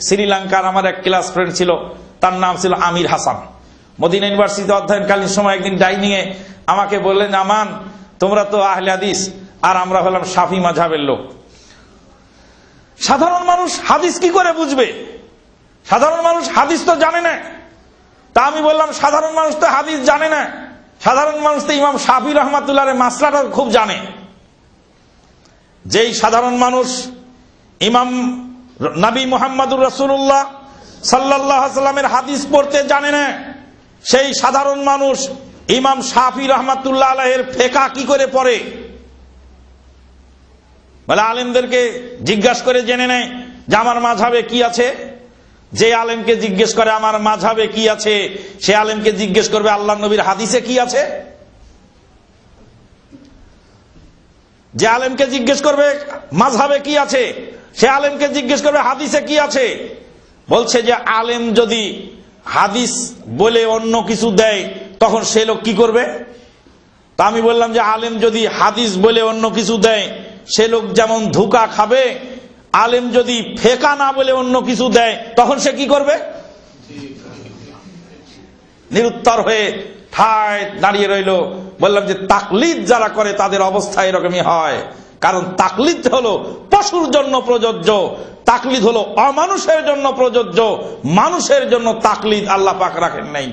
শ্রীলঙ্কার আমার এক ক্লাস ফ্রেন্ড ছিল, তার নাম ছিল আমির হাসান। মদিনা ইউনিভার্সিটিতে অধ্যয়নকালীন সময় একদিন ডাইনিং এ আমাকে বললেন, আমান তোমরা তো আহলে হাদিস আর আমরা হলাম শাফি মাযহাবের লোক, সাধারণ মানুষ হাদিস কি করে বুঝবে? সাধারণ মানুষ হাদিস তো জানে না। তা আমি বললাম, সাধারণ মানুষ তো হাদিস জানে না, সাধারণ মানুষ তো ইমাম শাফি রহমাতুল্লাহর মাসলাটা খুব জানে। যেই সাধারণ মানুষ ইমাম নবী মুহাম্মদুর রাসূলুল্লাহ সাল্লাল্লাহু আলাইহি ওয়াসাল্লামের হাদিস পড়তে জানে না, সেই সাধারণ মানুষ ইমাম শাফি রহমাতুল্লাহ আলাইহির ফিকহ কি করে পড়ে? বলে আলেমদেরকে জিজ্ঞাসা করে জেনে নেয় যে আমার মাযহাবে কি আছে। যে আলেমকে জিজ্ঞেস করে আমার মাযহাবে কি আছে, সে আলেমকে জিজ্ঞেস করবে আল্লাহর নবীর হাদিসে কি আছে। যে আলেমকে জিজ্ঞেস করবে মাযহাবে কি আছে, সে আলেমকে জিজ্ঞেস করবে হাদিসে কি আছে। বলছে যে আলেম যদি হাদিস বলে অন্য কিছু দেয় তখন সে লোক কি করবে? তা আমি বললাম যে আলেম যদি হাদিস বলে অন্য কিছু দেয় সে লোক যেমন ধোঁকা খাবে, আলেম যদি ফিকহ না বলে অন্য কিছু দেয় তখন সে কি করবে? নিরুত্তর হয়ে ঠায় দাঁড়িয়ে রইল। বললাম যে তাকলিদ যারা করে তাদের অবস্থা এরকমই হয়, কারণ তাকলিদ হলো পশুর জন্য প্রযোজ্য, তাকলিদ হলো অমানুষের জন্য প্রযোজ্য, মানুষের জন্য তাকলিদ আল্লাহ পাক রাখেন নাই।